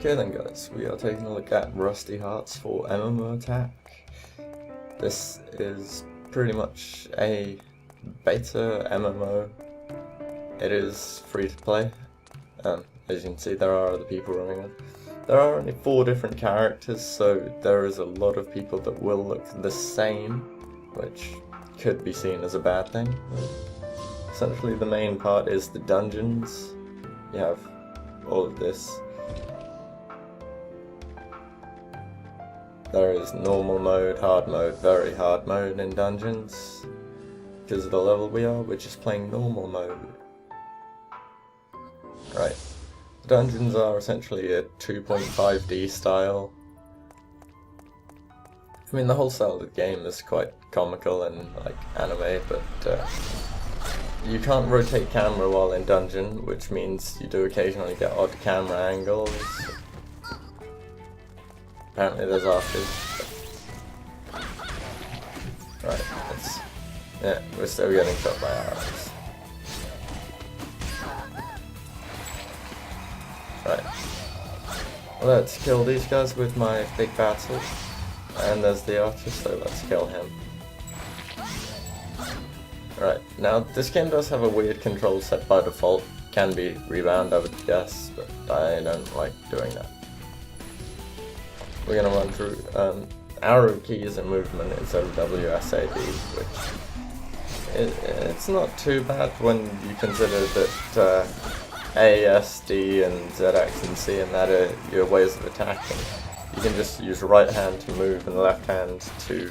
Okay then guys, we are taking a look at Rusty Hearts for MMO Attack. This is pretty much a beta MMO. It is free to play. As you can see, there are other people running it. There are only 4 different characters, so there is a lot of people that will look the same, which could be seen as a bad thing. Essentially the main part is the dungeons. You have all of this. There is normal mode, hard mode, very hard mode in dungeons. Because of the level we are, we're just playing normal mode. Right. The dungeons are essentially a 2.5D style. I mean, the whole style of the game is quite comical and like anime, but you can't rotate camera while in dungeon, which means you do occasionally get odd camera angles. Apparently there's archers. Right, yeah, we're still getting shot by arrows. Right. Let's kill these guys with my big battle. And there's the archer, so let's kill him. Right, now this game does have a weird control set by default. Can be rebound, I would guess, but I don't like doing that. We're going to run through arrow keys and movement instead of WSAD, which it's not too bad when you consider that A, S, D, and ZX and C and that are your ways of attacking. You can just use right hand to move and left hand to,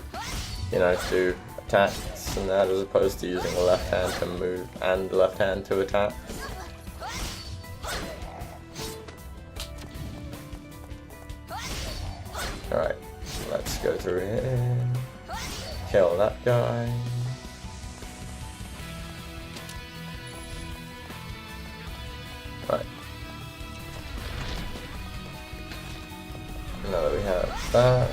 do attacks and that, as opposed to using the left hand to move and the left hand to attack. Alright, let's go through here, kill that guy. Right. Now that we have that,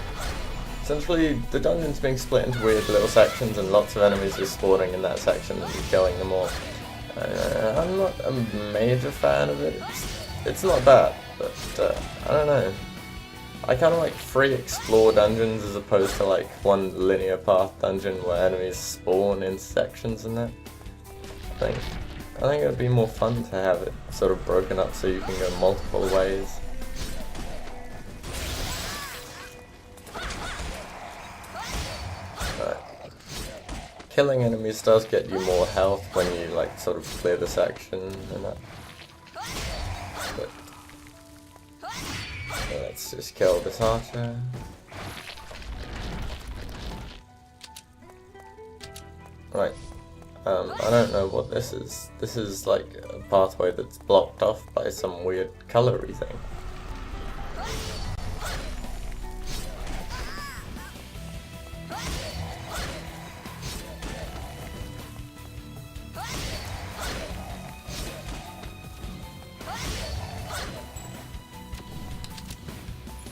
essentially the dungeon's being split into weird little sections and lots of enemies are spawning in that section and you're killing them all. I'm not a major fan of it. It's not bad, but I don't know. I kind of like free explore dungeons as opposed to like one linear path dungeon where enemies spawn in sections and that. I think it would be more fun to have it sort of broken up so you can go multiple ways. Right. Killing enemies does get you more health when you like sort of clear the section and that. But let's just kill this archer. Right. I don't know what this is. This is like a pathway that's blocked off by some weird colory thing.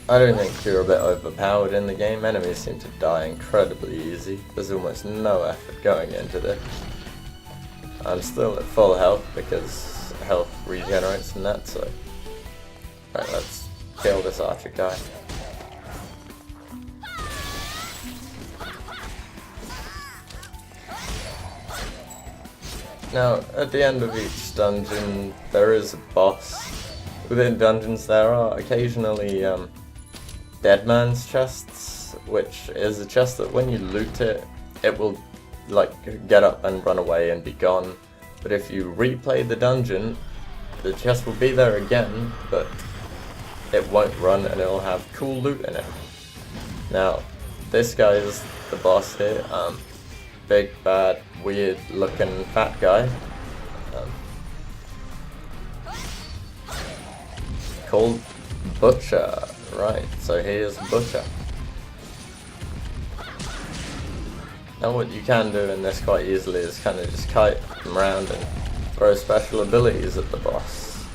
I don't think you're a bit overpowered in the game. Enemies seem to die incredibly easy. There's almost no effort going into this. I'm still at full health because health regenerates and that, so... Right, let's kill this archer guy. Now, at the end of each dungeon, there is a boss. Within dungeons there are occasionally Dead Man's chests, which is a chest that when you loot it, it will like get up and run away and be gone. But if you replay the dungeon, the chest will be there again, but it won't run and it'll have cool loot in it. Now, this guy is the boss here. Big, bad, weird looking fat guy. Called Butcher. Right, so here's Butcher. Now what you can do in this quite easily is kind of just kite him around and throw special abilities at the boss.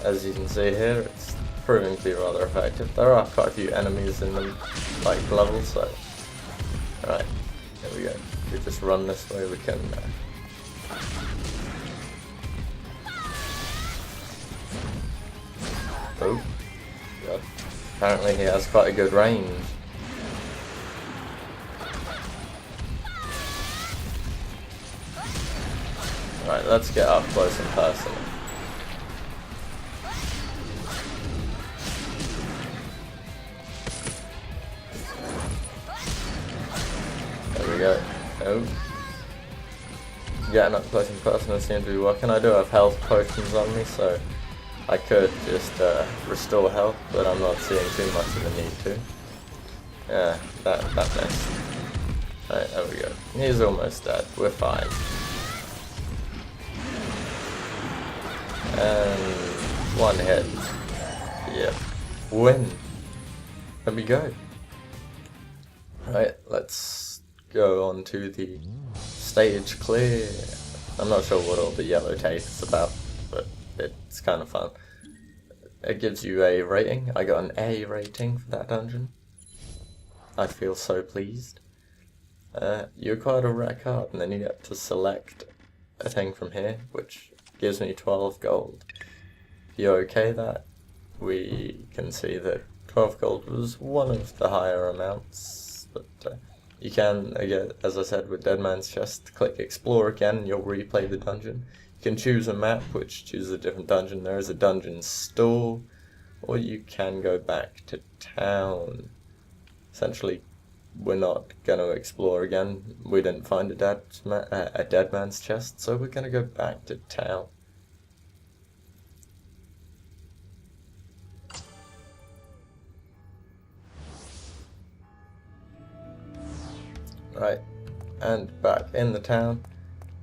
As you can see here, it's proving to be rather effective. There are quite a few enemies in the level, so... Alright, here we go. If we just run this way, we can... Oh, God. Apparently he has quite a good range. Right, let's get up close and personal. There we go. Oh. Getting up close and personal seems to be working. I do have health potions on me, so I could just restore health, but I'm not seeing too much of a need to. Yeah, that missed. Right, there we go. He's almost dead. We're fine. And one hit. Yep. Win. There we go. Right, let's go on to the stage clear. I'm not sure what all the yellow tape is about, but it's kind of fun. It gives you a rating. I got an A rating for that dungeon. I feel so pleased. You acquired a rare card, and then you get to select a thing from here, which gives me 12 gold. If you okay that, we can see that 12 gold was one of the higher amounts, but you can, again, as I said with Dead Man's Chest, click explore again and you'll replay the dungeon. You can choose a map, which chooses a different dungeon. There is a dungeon store, or you can go back to town. Essentially, we're not going to explore again. We didn't find a Dead Man's Chest, so we're going to go back to town. Right, and back in the town,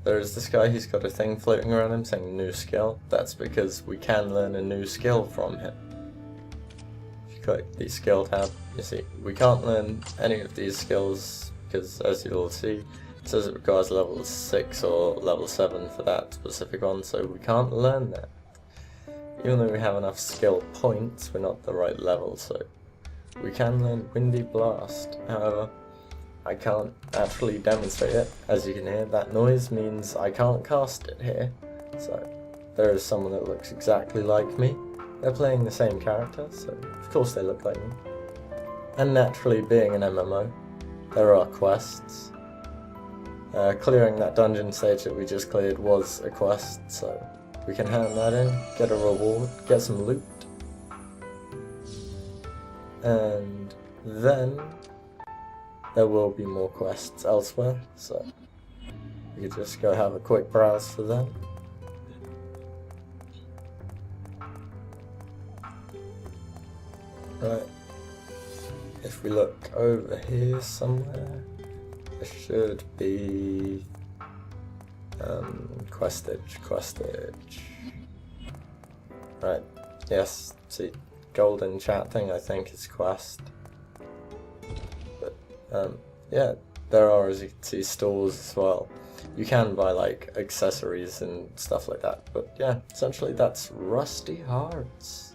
there's this guy. He's got a thing floating around him saying new skill. That's because we can learn a new skill from him. If you click the skill tab, you see we can't learn any of these skills because, as you'll see, it says it requires level 6 or level 7 for that specific one, so we can't learn that. Even though we have enough skill points, we're not the right level, so we can learn Windy Blast. However, I can't actually demonstrate it. As you can hear, that noise means I can't cast it here. So there is someone that looks exactly like me. They're playing the same character, so of course they look like me. And naturally, being an MMO, there are quests. Clearing that dungeon stage that we just cleared was a quest, so we can hand that in, get a reward, get some loot. And then there will be more quests elsewhere, so you can just go have a quick browse for them. Right, if we look over here somewhere, there should be questage. Right, yes, see, golden chat thing I think is quest. Yeah, there are, as you can see, stores as well. You can buy like accessories and stuff like that, but yeah, essentially that's Rusty Hearts.